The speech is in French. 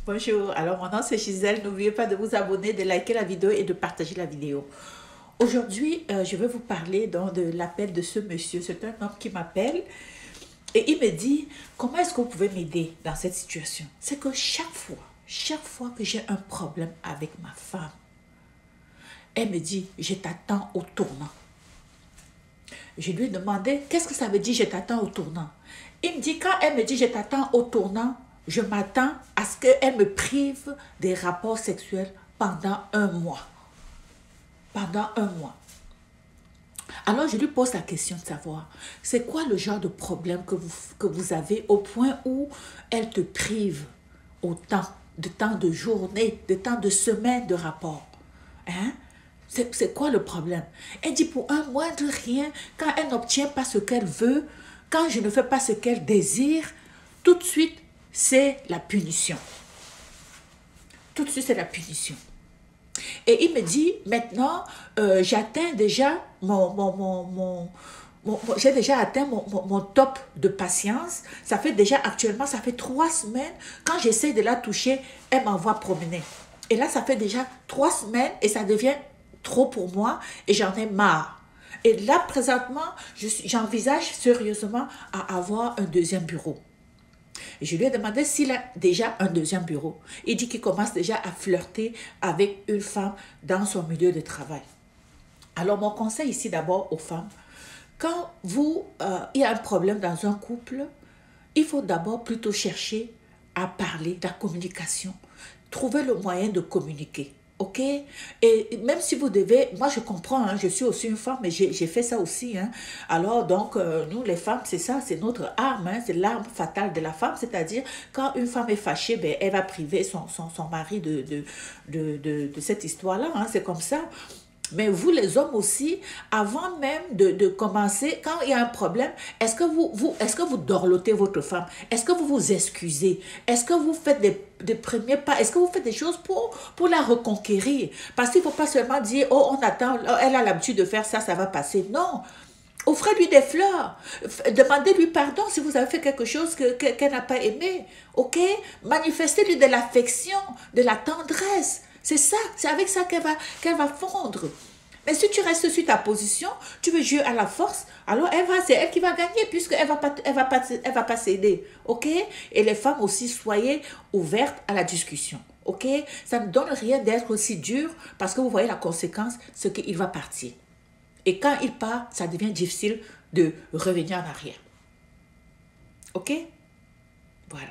Bonjour, alors mon nom c'est Gisèle, n'oubliez pas de vous abonner, de liker la vidéo et de partager la vidéo. Aujourd'hui, je vais vous parler de l'appel de ce monsieur. C'est un homme qui m'appelle et il me dit, comment est-ce que vous pouvez m'aider dans cette situation? C'est que chaque fois que j'ai un problème avec ma femme, elle me dit, je t'attends au tournant. Je lui ai demandé, qu'est-ce que ça veut dire, je t'attends au tournant? Il me dit, quand elle me dit, je t'attends au tournant, je m'attends à ce qu'elle me prive des rapports sexuels pendant un mois. Pendant un mois. Alors, je lui pose la question de savoir, c'est quoi le genre de problème que vous avez au point où elle te prive autant de temps de journée, de temps de semaine de rapport? Hein? C'est quoi le problème? Elle dit pour un moindre rien, quand elle n'obtient pas ce qu'elle veut, quand je ne fais pas ce qu'elle désire, tout de suite, c'est la punition. Tout de suite, c'est la punition. Et il me dit, maintenant, j'atteins déjà j'ai déjà atteint mon top de patience. Ça fait déjà actuellement, ça fait 3 semaines. Quand j'essaie de la toucher, elle m'envoie promener. Et là, ça fait déjà 3 semaines et ça devient trop pour moi et j'en ai marre. Et là, présentement, j'envisage sérieusement à avoir un deuxième bureau. Je lui ai demandé s'il a déjà un deuxième bureau. Il dit qu'il commence déjà à flirter avec une femme dans son milieu de travail. Alors, mon conseil ici d'abord aux femmes, quand il y a un problème dans un couple, il faut d'abord plutôt chercher à parler, de la communication. Trouver le moyen de communiquer. Ok? Et même si vous devez, moi je comprends, hein, je suis aussi une femme, mais j'ai fait ça aussi. Hein. Alors donc, nous les femmes, c'est ça, c'est notre arme, hein, c'est l'arme fatale de la femme, c'est-à-dire quand une femme est fâchée, ben, elle va priver son mari de cette histoire-là, hein, c'est comme ça. Mais vous, les hommes aussi, avant même de commencer, quand il y a un problème, est-ce que vous dorlotez votre femme? Est-ce que vous vous excusez? Est-ce que vous faites des premiers pas? Est-ce que vous faites des choses pour la reconquérir? Parce qu'il ne faut pas seulement dire, oh, on attend, elle a l'habitude de faire ça, ça va passer. Non. Offrez-lui des fleurs. Demandez-lui pardon si vous avez fait quelque chose qu'elle n'a pas aimé. Ok? Manifestez-lui de l'affection, de la tendresse. C'est ça, c'est avec ça qu'elle va fondre. Mais si tu restes sur ta position, tu veux jouer à la force, alors c'est elle qui va gagner puisqu'elle elle va pas céder. Ok? Et les femmes aussi, soyez ouvertes à la discussion. Ok? Ça ne donne rien d'être aussi dur parce que vous voyez la conséquence, c'est qu'il va partir. Et quand il part, ça devient difficile de revenir en arrière. Ok? Voilà.